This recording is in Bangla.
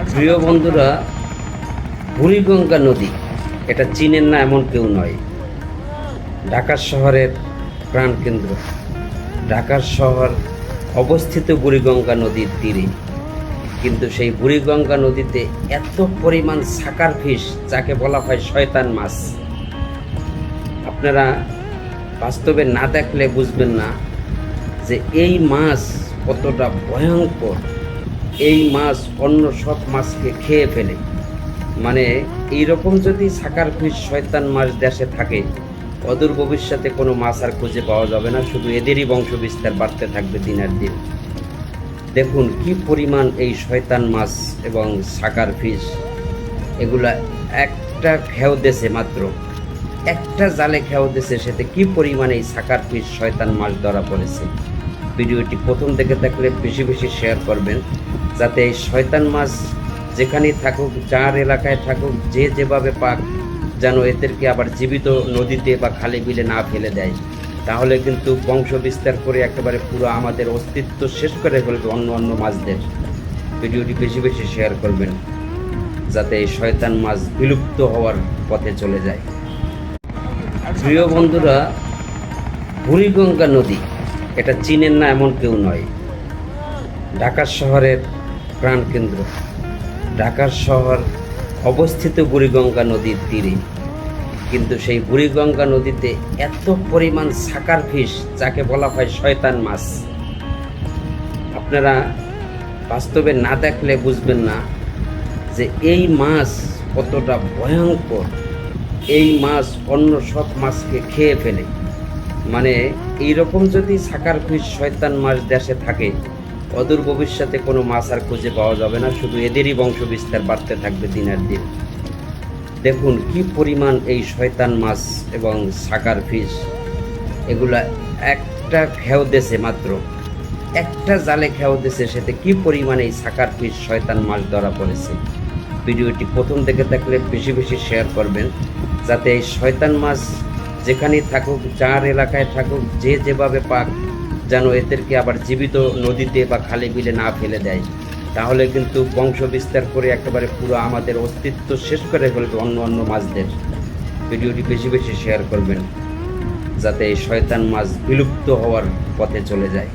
প্রিয় বন্ধুরা, বুড়িগঙ্গা নদী এটা চীনের না এমন কেউ নয়। ঢাকা শহরের প্রাণকেন্দ্র। ঢাকার শহর অবস্থিত বুড়িগঙ্গা নদীর তীরে, কিন্তু সেই বুড়িগঙ্গা নদীতে এত পরিমাণ সাকার ফিশ, যাকে বলা হয় শয়তান মাছ, আপনারা বাস্তবে না দেখলে বুঝবেন না যে এই মাছ কতটা ভয়ঙ্কর। এই মাছ অন্য সব মাছকে খেয়ে ফেলে। মানে এইরকম যদি সাকার ফিশ শয়তান মাছ দেশে থাকে, অদূর ভবিষ্যতে কোনো মাছ আর খুঁজে পাওয়া যাবে না, শুধু এদেরই বংশ বিস্তার বাড়তে থাকবে দিনের দিন। দেখুন কি পরিমাণ এই শয়তান মাছ এবং সাকার ফিশ, এগুলা একটা খেও দেশে, মাত্র একটা জালে খেও দেশে, সেতে কি পরিমাণ এই সাকার ফিশ শয়তান মাছ ধরা পড়েছে। ভিডিওটি প্রথম থেকে দেখলে বেশি বেশি শেয়ার করবেন, যাতে এই শয়তান মাছ যেখানেই থাকুক, যার এলাকায় থাকুক, যে যেভাবে পাক, যেন এদেরকে আবার জীবিত নদীতে বা খালে বিলে না ফেলে দেয়। তাহলে কিন্তু বংশ বিস্তার করে একেবারে পুরো আমাদের অস্তিত্ব শেষ করে ফেলবে অন্য অন্য মাছদের। ভিডিওটি বেশি বেশি শেয়ার করবেন, যাতে এই শয়তান মাছ বিলুপ্ত হওয়ার পথে চলে যায়। প্রিয় বন্ধুরা, বুড়িগঙ্গা নদী এটা চীনের না এমন কেউ নয়। ঢাকা শহরের প্রাণকেন্দ্র। ঢাকার শহর অবস্থিত বুড়িগঙ্গা নদীর তীরে, কিন্তু সেই বুড়িগঙ্গা নদীতে এত পরিমাণ সাকার ফিশ, যাকে বলা হয় শয়তান মাছ, আপনারা বাস্তবে না দেখলে বুঝবেন না যে এই মাছ কতটা ভয়ঙ্কর। এই মাছ অন্য সব মাছকে খেয়ে ফেলে। মানে এইরকম যদি সাকার ফিশ শয়তান মাছ দেশে থাকে, অদূর ভবিষ্যতে কোনো মাছ আর খুঁজে পাওয়া যাবে না, শুধু এদেরই বংশ বিস্তার বাড়তে থাকবে দিনের দিন। দেখুন কি পরিমাণ এই শয়তান মাছ এবং সাকার ফিশ, এগুলা একটা খেও দেশে, মাত্র একটা জালে খেও দেশে, সেতে কি পরিমাণ এই সাকার ফিশ শয়তান মাছ ধরা পড়েছে। ভিডিওটি প্রথম থেকে দেখলে বেশি বেশি শেয়ার করবেন, যাতে এই শয়তান মাছ যেখানেই থাকুক, যার এলাকায় থাকুক, যে যেভাবে পাক, যেন এদেরকে আবার জীবিত নদীতে বা খালে বিলে না ফেলে দেয়। তাহলে কিন্তু বংশ বিস্তার করে একেবারে পুরো আমাদের অস্তিত্ব শেষ করে ফেলবে অন্য অন্য মাছদের। ভিডিওটি বেশি বেশি শেয়ার করবেন, যাতে এই শয়তান মাছ বিলুপ্ত হওয়ার পথে চলে যায়।